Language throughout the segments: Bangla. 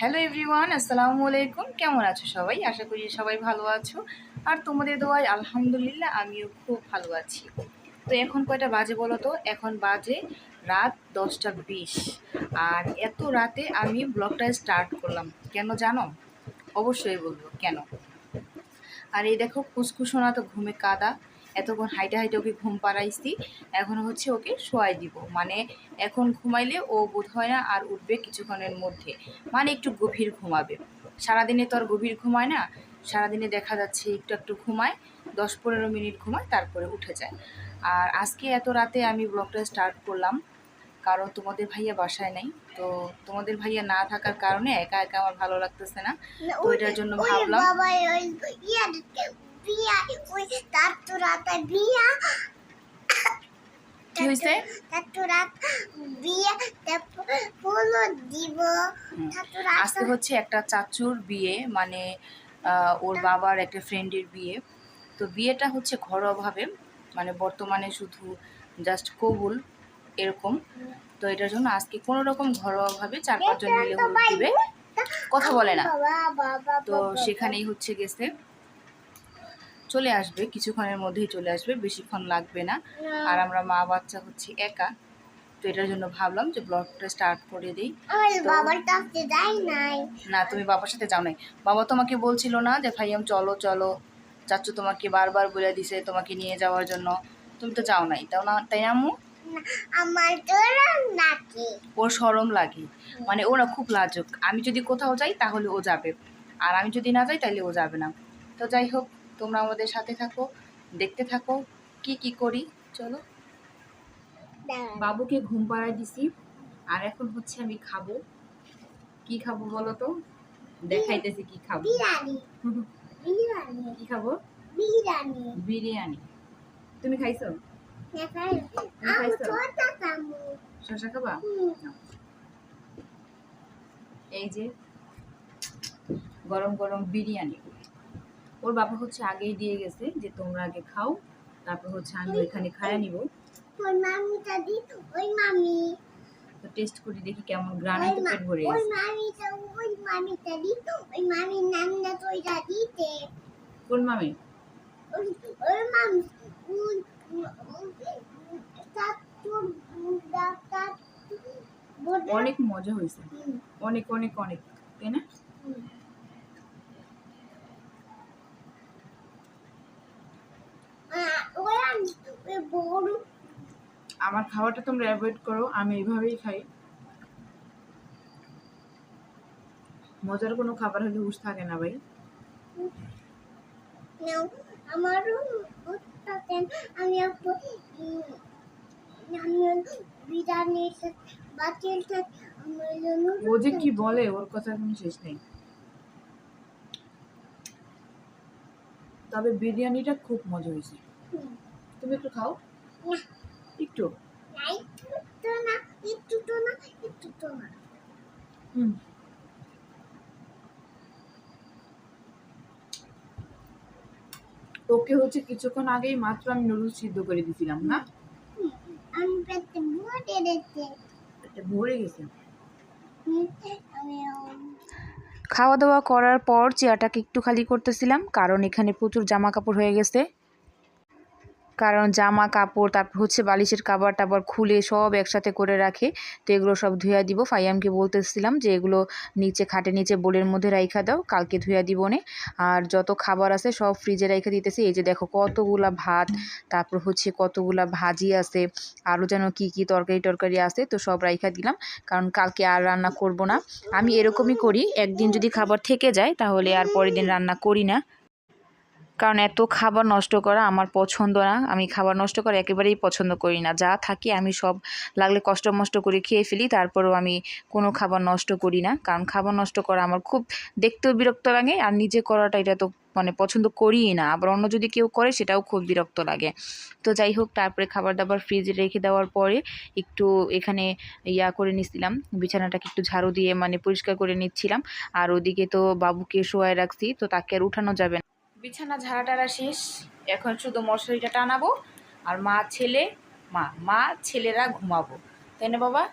হ্যালো এভরিওয়ান, আসসালামু আলাইকুম। কেমন আছো সবাই? আশা করি সবাই ভালো আছো। আর তোমাদের দোয়ায় আলহামদুলিল্লাহ আমিও খুব ভালো আছি। তো এখন কয়টা বাজে বলো তো? এখন বাজে রাত 10টা 20। আর এত রাতে আমি ব্লগটা স্টার্ট করলাম কেন জানো? অবশ্যই বলবো কেন। আর এই দেখো কুসকুসোনা তো ঘুমে কাদা, এতক্ষণ হাইটে হাইটে ওকে ঘুম পাড়াইছি। এখন হচ্ছে ওকে শোয়াই দিব, মানে এখন ঘুমাইলে ও বোধ হয় না আর উঠবে কিছুক্ষণের মধ্যে, মানে একটু গভীর ঘুমাবে। সারাদিনে তো আর গভীর ঘুমায় না, সারাদিনে দেখা যাচ্ছে একটু একটু ঘুমায়, 10-15 মিনিট ঘুমায় তারপরে উঠে যায়। আর আজকে এত রাতে আমি ব্লগটা স্টার্ট করলাম কারণ তোমাদের ভাইয়া বাসায় নাই। তো তোমাদের ভাইয়া না থাকার কারণে একা একা আমার ভালো লাগতেছে না, তো এটার জন্য ভাবলাম কি হয়েছে আজকে হচ্ছে একটা চাচুর বিয়ে, মানে ওর বাবার একটা ফ্রেন্ডের বিয়ে। তো বিয়েটা হচ্ছে ঘরোয়াভাবে, মানে বর্তমানে শুধু জাস্ট কবুল এরকম। তো এটার জন্য আজকে কোনো রকম ঘরোয়াভাবে 4-5 জন মিলে হলুদ দিবে, কথা বলে না। তো সেখানেই হচ্ছে গেছে, চলে আসবে কিছুক্ষণের মধ্যেই চলে আসবে, বেশিক্ষণ লাগবে না। আর আমরা মা বাচ্চা হচ্ছে একা, তো এটার জন্য ভাবলাম যে ব্লগটা স্টার্ট করে দিই। না, তুমি বাবার সাথে যাও নাই? বাবা তোমাকে বলছিল না যে ভাইয়াম চলো চলো, চাচ্চু তোমাকে বারবার বলে দিছে তোমাকে নিয়ে যাওয়ার জন্য, তুমি তো যাও নাই, তাও না? তাই আম্মু? আমার তো লাগে, ওর শরম লাগে, মানে ওরা খুব লাজুক। আমি যদি কোথাও যাই তাহলে ও যাবে, আর আমি যদি না যাই তাহলে ও যাবে না। তো যাই হোক, তোমরা আমাদের সাথে থাকো, দেখতে থাকো কি কি করি। চলো, বাবুকে ঘুম পাড়ায় দিছি, আর এখন হচ্ছে আমি খাবো। কি খাবো বলো তো? দেখাইতেছি কি খাবো। কি খাবো? বিরিয়ানি। তুমি খাইছো? শসা খাবা? এই যে গরম গরম বিরিয়ানি। ওর বাবা হচ্ছে আগেই দিয়ে গেছে যে তোমরা আগে খাও, তারপর হচ্ছে আমি ওইখানে খায়া নিব। তো টেস্ট করে দেখি কেমন, গ্রানে তো পেট ভরে গেছে। কোন মামি? অনেক মজা হয়েছে, অনেক অনেক অনেক, তাই না? আমার খাওয়াটা তোমরা অ্যাভয়েড করো, আমি এইভাবেই খাই। মজার কোনো খাবার হলে হুঁশ থাকে না ভাই। ও যে কি বলে, ওর কথা কোনো শেষ নেই। তবে বিরিয়ানিটা খুব মজা হয়েছে। তুমি একটু খাও, একটু। ওকে হচ্ছে কিছুক্ষণ আগেই মাত্র আমি নুডলস সিদ্ধ করে দিয়েছিলাম না, ভরে গেছে। খাওয়া দাওয়া করার পর চেয়ারটাকে একটু খালি করতেছিলাম, কারণ এখানে প্রচুর জামা কাপড় হয়ে গেছে। কারণ জামা কাপড়, তারপর হচ্ছে বালিশের কাবার টাবার খুলে সব একসাথে করে রাখে, তো এগুলো সব ধুয়া দিব। ফাইয়ামকে বলতেছিলাম যে এগুলো নিচে খাটে নিচে বোলের মধ্যে রাইখা দাও, কালকে ধুয়া দিব নে। আর যত খাবার আছে সব ফ্রিজে রাইখা দিতেছি। এই যে দেখো কতগুলা ভাত, তারপর হচ্ছে কতগুলা ভাজি আছে, আরও যেন কি কি তরকারি টরকারি আছে, তো সব রাইখা দিলাম। কারণ কালকে আর রান্না করব না। আমি এরকমই করি, একদিন যদি খাবার থেকে যায় তাহলে আর পরের দিন রান্না করি না, কারণ এত খাবার নষ্ট করা আমার পছন্দ না। আমি খাবার নষ্ট করা একেবারেই পছন্দ করি না। যা থাকে আমি সব লাগলে কষ্ট মষ্ট করে খেয়ে ফেলি, তারপরেও আমি কোনো খাবার নষ্ট করি না। কারণ খাবার নষ্ট করা আমার খুব দেখতেও বিরক্ত লাগে, আর নিজে করাটা এটা তো মানে পছন্দ করিই না। আবার অন্য যদি কেউ করে সেটাও খুব বিরক্ত লাগে। তো যাই হোক, তারপরে খাবার দাবার ফ্রিজে রেখে দেওয়ার পরে একটু এখানে করে নিচ্ছিলাম, বিছানাটাকে একটু ঝাড়ু দিয়ে মানে পরিষ্কার করে নিচ্ছিলাম। আর ওদিকে তো বাবুকে শোয়ায় রাখছি, তো তাকে আর উঠানো যাবে না। বিছানা ঝাড়া টাড়া শেষ, এখন শুধু মশারিটা টানাবো, আর মা ছেলেরা ঘুমাবো, তাই না বাবা?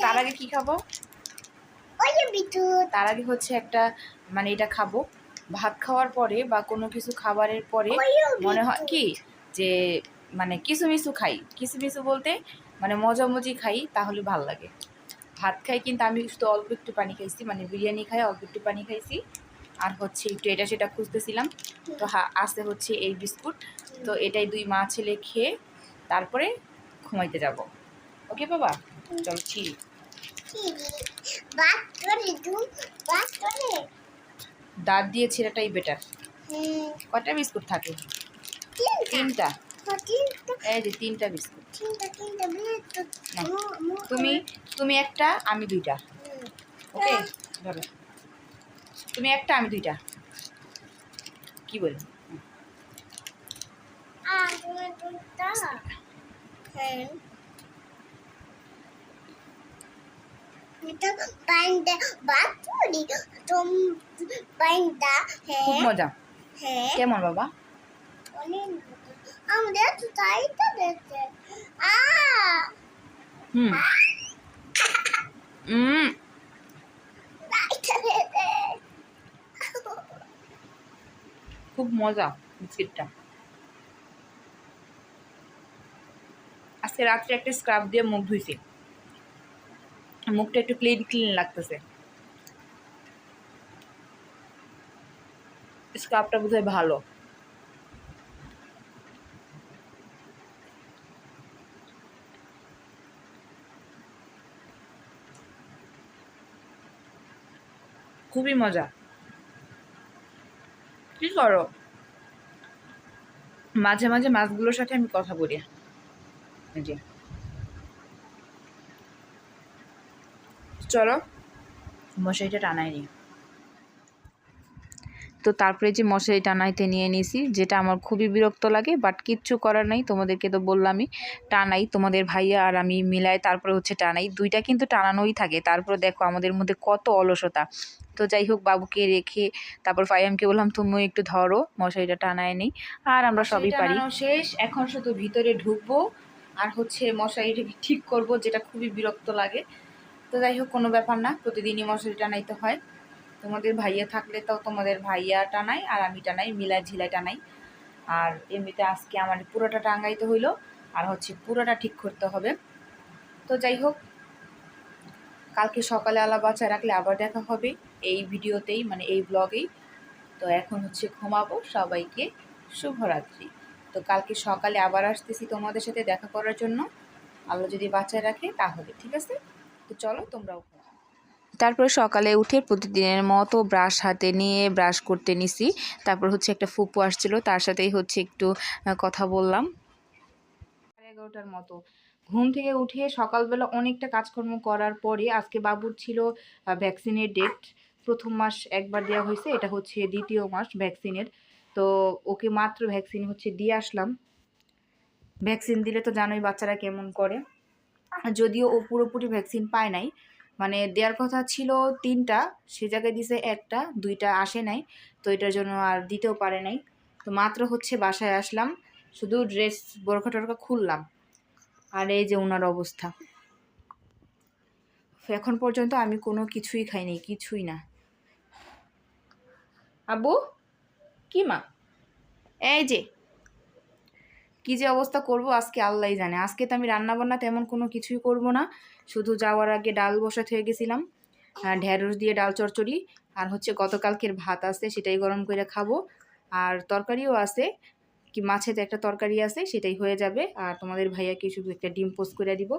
তার আগে কি খাবো? তার আগে হচ্ছে একটা মানে এটা খাবো। ভাত খাওয়ার পরে বা কোনো কিছু খাবারের পরে মনে হয় কি যে মানে কিছু মিছু খাই, কিছু মিছু বলতে মানে মজামজি খাই, তাহলে ভাল লাগে। ভাত খাই কিন্তু আমি শুধু অল্প একটু পানি খাইছি, মানে বিরিয়ানি খাই অল্প একটু পানি খাইছি। আর হচ্ছে একটু এটা সেটা খুঁজতেছিলাম, তো আছে হচ্ছে এই বিস্কুট। তো এটাই 2 মা ছেলে খেয়ে তারপরে ঘুমাইতে যাব। ওকে বাবা, চলো চিল। দাঁত দিয়ে ছেলেটাই বেটার। কয়টা বিস্কুট থাকে? 3টা। এই যে 3টা বিস্কুট। তুমি একটা, আমি 2টা। ওকে ধরো, তুমি একটা, আমি 2টা। কি বলি? খুব মজা। কেমন বাবা? খুব মজা বিস্কিটটা। আজকে রাত্রে একটা স্ক্রাব দিয়ে মুখ ধুইছি, মুখটা একটু ক্লিন ক্লিন লাগতেছে। স্ক্রাবটা বোধহয় ভালো। খুবই মজা। কি করো? মাঝে মাঝে মাছগুলোর সাথে আমি কথা বলি। জি চলো মশারিটা টানাই নি। তো তারপরে যে মশারি টানাইতে নিয়ে নিছি, যেটা আমার খুবই বিরক্ত লাগে, বাট কিচ্ছু করার নাই। তোমাদেরকে তো বললামই টানাই, তোমাদের ভাইয়া আর আমি মিলাই তারপরে হচ্ছে টানাই। 2টা কিন্তু টানানোই থাকে। তারপরে দেখো আমাদের মধ্যে কত অলসতা। তো যাই হোক, বাবুকে রেখে তারপর ফাইয়ামকে বললাম তুমিও একটু ধরো, মশারিটা টানায় নেই। আর আমরা সবই পারি। শেষ, এখন শুধু ভিতরে ঢুকবো আর হচ্ছে মশারিটাকে ঠিক করব, যেটা খুবই বিরক্ত লাগে। তো যাই হোক, কোনো ব্যাপার না, প্রতিদিনই মশারি টানাইতে হয়। তোমাদের ভাইয়া থাকলে তো তোমাদের ভাইয়া টানাই আর আমি টানাই, মিলাই ঝিলাই টানাই। আর এমনিতে আজকে আমার পুরোটা টাঙ্গাইতে হইলো, আর হচ্ছে পুরোটা ঠিক করতে হবে। তো যাই হোক, কালকে সকালে আলা বাচ্চা রাখলে আবার দেখা হবে এই ভিডিওতেই, মানে এই ব্লগেই। তো এখন হচ্ছে ঘুমাবো। সবাইকে শুভরাত্রি। তো কালকে সকালে আবার আসতেছি তোমাদের সাথে দেখা করার জন্য, আল্লাহ যদি বাচ্চা রাখে তাহলে। ঠিক আছে, তো চলো তোমরাও। তারপরে সকালে উঠে প্রতিদিনের মতো ব্রাশ হাতে নিয়ে ব্রাশ করতে নিছি। তারপর হচ্ছে একটা ফুপু আসছিল, তার সাথেই হচ্ছে একটু কথা বললাম। 11টার মতো ঘুম থেকে উঠে সকালবেলা অনেকটা কাজকর্ম করার পরে আজকে বাবুর ছিল ভ্যাকসিনের ডেট। প্রথম মাস একবার দেওয়া হয়েছে, এটা হচ্ছে 2য় মাস ভ্যাকসিনের। তো ওকে মাত্র ভ্যাকসিন হচ্ছে দিয়ে আসলাম। ভ্যাকসিন দিলে তো জানোই বাচ্চারা কেমন করে। যদিও ও পুরোপুরি ভ্যাকসিন পায় নাই, মানে দেওয়ার কথা ছিল 3টা, সে জায়গায় দিছে 1টা, 2টা আসে নাই। তো এটার জন্য আর দিতেও পারে নাই। তো মাত্র হচ্ছে বাসায় আসলাম, শুধু ড্রেস বোরখা টোরখা খুললাম, আর এই যে ওনার অবস্থা। এখন পর্যন্ত আমি কোনো কিছুই খাইনি, কিছুই না। আব্বু কি মা, এই যে কী যে অবস্থা করব আজকে আল্লাহই জানে। আজকে তো আমি রান্নাবান্না তেমন কোনো কিছুই করব না, শুধু যাওয়ার আগে ডাল বসাতে হয়ে গেছিলাম, ঢেঁড়স দিয়ে ডাল চচ্চড়ি। আর হচ্ছে গতকালকের ভাত আছে, সেটাই গরম করে খাবো। আর তরকারিও আছে, কি মাছের একটা তরকারি আছে, সেটাই হয়ে যাবে। আর তোমাদের ভাইয়াকে শুধু একটা ডিম পোস্ট করে দিব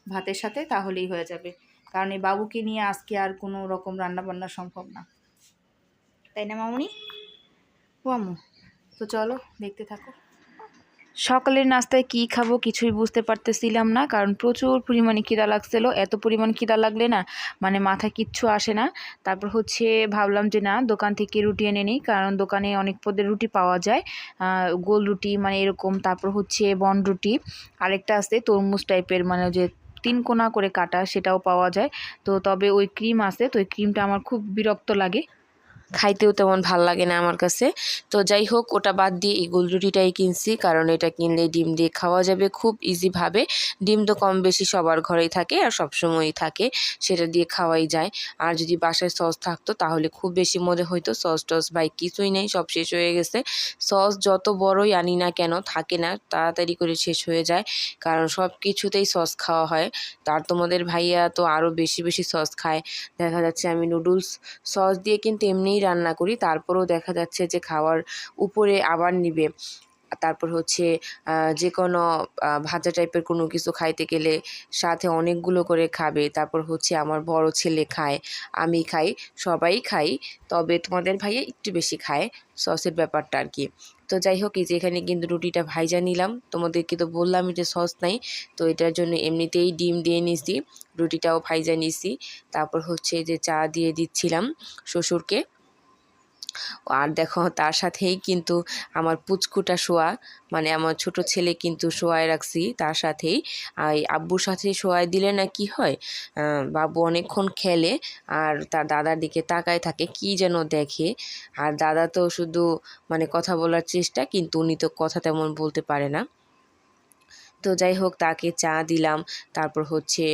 ভাতের সাথে, তাহলেই হয়ে যাবে। কারণ এই বাবুকে নিয়ে আজকে আর কোনো রকম রান্নাবান্না সম্ভব না, তাই না মামুনি? ও আম্মু, তো চলো দেখতে থাকো। সকালের নাস্তায় কি খাবো কিছুই বুঝতে পারতেছিলাম না, কারণ প্রচুর পরিমাণে খিদা লাগছিল। এত পরিমাণ খিদা লাগলে না মানে মাথায় কিচ্ছু আসে না। তারপর হচ্ছে ভাবলাম যে না, দোকান থেকে রুটি এনে নিই, কারণ দোকানে অনেক পদের রুটি পাওয়া যায়, গোল রুটি মানে এরকম। তারপর হচ্ছে বন রুটি, আরেকটা আছে তরমুজ টাইপের, মানে যে 3 কোনা করে কাটা, সেটাও পাওয়া যায়। তো তবে ওই ক্রিম আছে, তো ওই ক্রিমটা আমার খুব বিরক্ত লাগে। খাইতেও তেমন ভাল লাগে না আমার কাছে। তো যাই হোক, ওটা বাদ দিয়ে এই গোল রুটিটাই কিনছি, কারণ এটা কিনলে ডিম দিয়ে খাওয়া যাবে খুব ইজিভাবে। ডিম তো কম বেশি সবার ঘরেই থাকে আর সবসময়ই থাকে, সেটা দিয়ে খাওয়াই যায়। আর যদি বাসায় সস থাকতো তাহলে খুব বেশি মজা হইতো। সস টস ভাই কিছুই নেই, সব শেষ হয়ে গেছে। সস যত বড়ই আনি না কেন থাকে না, তাড়াতাড়ি করে শেষ হয়ে যায়, কারণ সব কিছুতেই সস খাওয়া হয়। তার তোমাদের ভাইয়া তো আরও বেশি বেশি সস খায়। দেখা যাচ্ছে আমি নুডলস সস দিয়ে কিন্তু এমনিই রান্না করি, তারপরেও দেখা যাচ্ছে যে খাওয়ার উপরে আবার নিবে। তারপর হচ্ছে যে কোনো ভাজা টাইপের কোনো কিছু খাইতে গেলে সাথে অনেকগুলো করে খাবে। তারপর হচ্ছে আমার বড় ছেলে খায়, আমি খাই, সবাই খাই। তবে তোমাদের ভাইয়া একটু বেশি খায় সসের ব্যাপারটা আর কি। তো যাই হোক, এই যে এখানে কিন্তু রুটিটা ভাইজা নিলাম, তোমাদেরকে তো বললামই যে সস নাই, তো এটার জন্য এমনিতেই ডিম দিয়ে নিছি, রুটিটাও ভাইজা নিছি। তারপর হচ্ছে যে চা দিয়ে দিচ্ছিলাম শ্বশুরকে। আর দেখো তার সাথেই কিন্তু আমার পুচকুটা শোয়া, মানে আমার ছোট ছেলে কিন্তু শোয়ায় রাখছি তার সাথেই। এই আব্বুর সাথে শোয়ায় দিলে না কি হয়, বাবু অনেকক্ষণ খেলে আর তার দাদার দিকে তাকায় থাকে, কি যেন দেখে। আর দাদা তো শুধু মানে কথা বলার চেষ্টা, কিন্তু উনি তো কথা তেমন বলতে পারে না। তো যাই হোক, তাকে চা দিলাম, তারপর হচ্ছে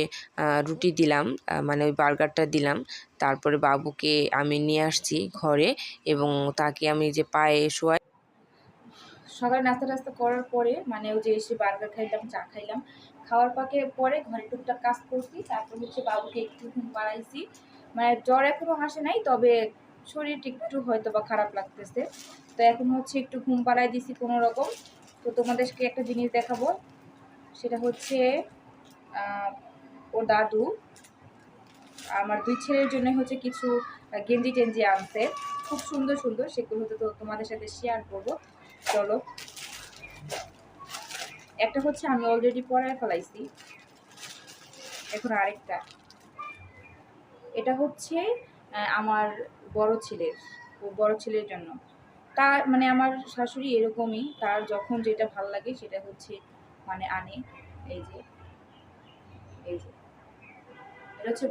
রুটি দিলাম, মানে ওই বার্গারটা দিলাম। তারপরে বাবুকে আমি নিয়ে আসছি ঘরে, এবং তাকে আমি যে পায়ে শোয়াই। সকালে নাস্তা টাস্তা করার পরে মানে ওই যে এসে বার্গার খাইলাম, চা খাইলাম, খাওয়ার পাকে পরে ঘরে টুকটাক কাজ করছি, তারপর হচ্ছে বাবুকে একটু ঘুম পাড়াইছি। মানে জ্বর এখনো আসে নাই, তবে শরীরটা একটু হয়তো বা খারাপ লাগতেছে। তো এখন হচ্ছে একটু ঘুম পাড়াই দিছি কোনো রকম। তো তোমাদেরকে একটা জিনিস দেখাবো, সেটা হচ্ছে ওর দাদু আমার দুই ছেলের জন্য হচ্ছে কিছু গেঞ্জি টেঞ্জি আনছে, খুব সুন্দর সুন্দর, সেগুলো তো তোমাদের সাথে শেয়ার করবো। চলো, একটা হচ্ছে আমি অলরেডি পরায় ফেলাইছি, এখন আরেকটা। এটা হচ্ছে আমার বড় ছেলের জন্য। তার মানে আমার শাশুড়ি এরকমই, তার যখন যেটা ভাল লাগে সেটা হচ্ছে মানে আনে। এই যে এই যে এটা হচ্ছে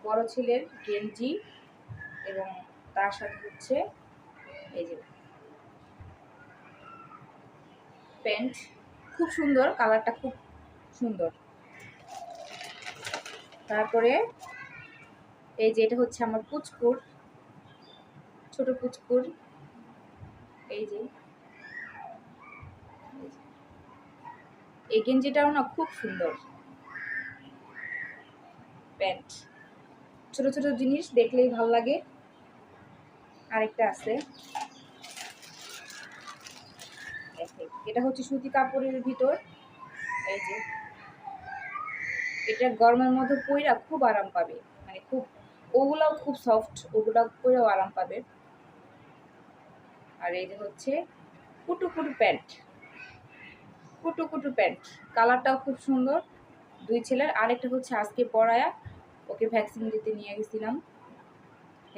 বড় ছেলের গেঞ্জি, এবং তার সাথে হচ্ছে এই যে প্যান্ট, খুব সুন্দর, কালারটা খুব সুন্দর। তারপরে এই যে এটা হচ্ছে আমার পুচকুর, ছোট পুচকুর, এই যে এই গেঞ্জিটাও না খুব সুন্দর, প্যান্ট, ছোট ছোট জিনিস দেখলেই ভালো লাগে। আরেকটা আছে, এটা হচ্ছে সুতি কাপড়ের ভিতর, এই যে এটা গরমের মধ্যে পইরা খুব আরাম পাবে, মানে খুব, ওগুলাও খুব সফট, ওগুলা পরেও আরাম পাবে। আর এই যে হচ্ছে কুটু কুটু প্যান্ট, কুটু কুটু প্যান্ট, কালারটাও খুব সুন্দর দুই ছেলের। আরেকটা হচ্ছে আজকে পড়ায়া ওকে ভ্যাকসিন দিতে নিয়ে গেছিলাম,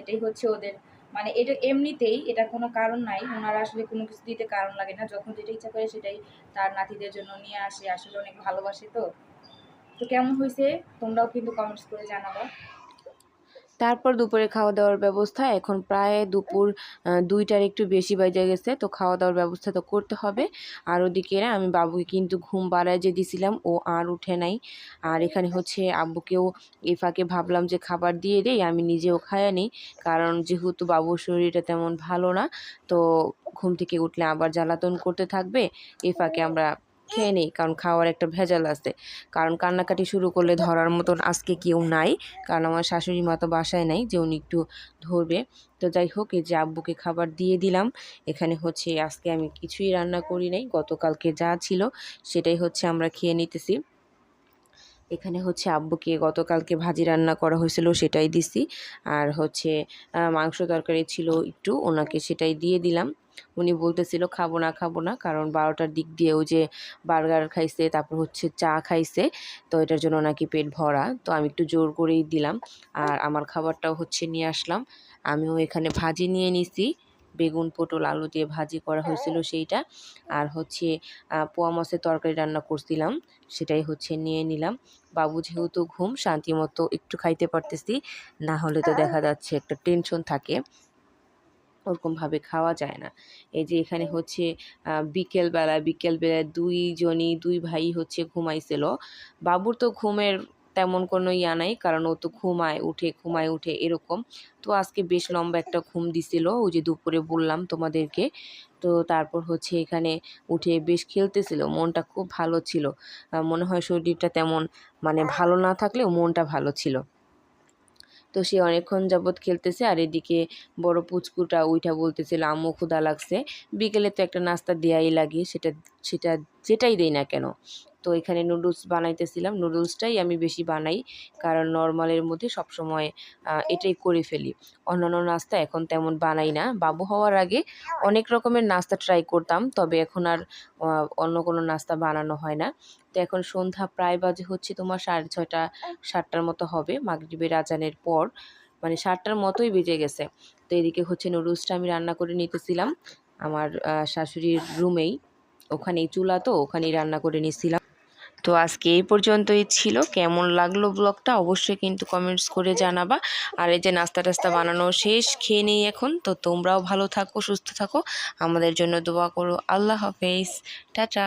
এটাই হচ্ছে ওদের, মানে এটা এমনিতেই, এটা কোনো কারণ নাই, ওনারা আসলে কোনো কিছু দিতে কারণ লাগে না, যখন যেটা ইচ্ছা করে সেটাই তার নাতিদের জন্য নিয়ে আসে, আসলে অনেক ভালোবাসে। তো তো কেমন হয়েছে তোমরাও কিন্তু কমেন্টস করে জানাবা। তারপর দুপুরে খাওয়া দাওয়ার ব্যবস্থা, এখন প্রায় দুপুর 2টার একটু বেশি বাজে গেছে, তো খাওয়া দাওয়ার ব্যবস্থা তো করতে হবে। আর ওদিকে না আমি বাবুকে কিন্তু ঘুম পাড়ায় যে দিছিলাম, ও আর উঠে নাই। আর এখানে হচ্ছে আব্বুকেও এই ফাঁকে ভাবলাম যে খাবার দিয়ে দেই, আমি নিজেও খাইয়া নিই, কারণ যেহেতু বাবুর শরীরটা তেমন ভালো না, তো ঘুম থেকে উঠলে আবার জ্বালাতন করতে থাকবে, এই ফাঁকে আমরা খেয়ে নেই, কারণ খাওয়ার একটা ভেজাল আছে। কারণ কান্নাকাটি শুরু করলে ধরার মতন আজকে কেউ নাই, কারণ আমার শাশুড়ি মা তো বাসায় নাই যে উনি একটু ধরবে। তো যাই হোক, এই যে আব্বুকে খাবার দিয়ে দিলাম। এখানে হচ্ছে আজকে আমি কিছুই রান্না করি নাই, গতকালকে যা ছিল সেটাই হচ্ছে আমরা খেয়ে নিতেছি। এখানে হচ্ছে আব্বুকে গতকালকে ভাজি রান্না করা হয়েছিল সেটাই দিছি, আর হচ্ছে মাংস তরকারি ছিল একটু, ওনাকে সেটাই দিয়ে দিলাম। উনি বলতেছিল খাবো না খাবো না, কারণ 12টার দিক দিয়ে ওই যে বার্গার খাইছে, তারপর হচ্ছে চা খাইছে, তো এটার জন্য নাকি পেট ভরা, তো আমি একটু জোর করেই দিলাম। আর আমার খাবারটাও হচ্ছে নিয়ে আসলাম, আমিও এখানে ভাজি নিয়ে নিছি, বেগুন পটল আলু দিয়ে ভাজি করা হয়েছিল সেইটা, আর হচ্ছে পোয়া মাছের তরকারি রান্না করছিলাম, সেটাই হচ্ছে নিয়ে নিলাম। বাবু যেহেতু ঘুম, শান্তি মতো একটু খাইতে পারতেছি, না হলে তো দেখা যাচ্ছে একটা টেনশন থাকে। ওরকমভাবে খাওয়া যায় না। এই যে এখানে হচ্ছে বিকেলবেলায় দুই ভাই হচ্ছে ঘুমাইছিল। বাবুর তো ঘুমের তেমন কোনো ইয়া নাই, কারণ ও তো ঘুমায় উঠে এরকম। তো আজকে বেশ লম্বা একটা ঘুম দিছিল, ওই যে দুপুরে বললাম তোমাদেরকে। তো তারপর হচ্ছে এখানে উঠে বেশ খেলতেছিল, মনটা খুব ভালো ছিল। মনে হয় শরীরটা তেমন মানে ভালো না থাকলেও মনটা ভালো ছিল। তো সে অনেকক্ষণ যাবৎ খেলতেছে, আর এদিকে বড় পুচকুটা উইঠা বলতেছিল আম্মু ক্ষুধা লাগছে। বিকেলে তো একটা নাস্তা দেয়াই লাগে, সেটা সেটা যেটাই দেই না কেন। তো এখানে নুডলস বানাইতেছিলাম, নুডলসটাই আমি বেশি বানাই, কারণ নর্মালের মধ্যে সবসময় এটাই করে ফেলি। অন্যান্য নাস্তা এখন তেমন বানাই না। বাবু হওয়ার আগে অনেক রকমের নাস্তা ট্রাই করতাম, তবে এখন আর অন্য কোনো নাস্তা বানানো হয় না। তো এখন সন্ধ্যা প্রায় বাজে হচ্ছে তোমার 6:30 7টার মতো হবে, মাগরিবের আজানের পর, মানে 7টার মতোই বেজে গেছে। তো এদিকে হচ্ছে নুডলসটা আমি রান্না করে নিতেছিলাম আমার শাশুড়ির রুমেই, ওখানেই চুলা, তো ওখানেই রান্না করে নিছিলাম। তো আজকে এই পর্যন্তই ছিল। কেমন লাগলো ব্লগটা অবশ্যই কিন্তু কমেন্টস করে জানাবা। আর এই যে নাস্তা টাস্তা বানানো শেষ, খেয়ে নেই এখন। তো তোমরাও ভালো থাকো, সুস্থ থাকো, আমাদের জন্য দোয়া করো। আল্লাহ হাফেজ, টাটা।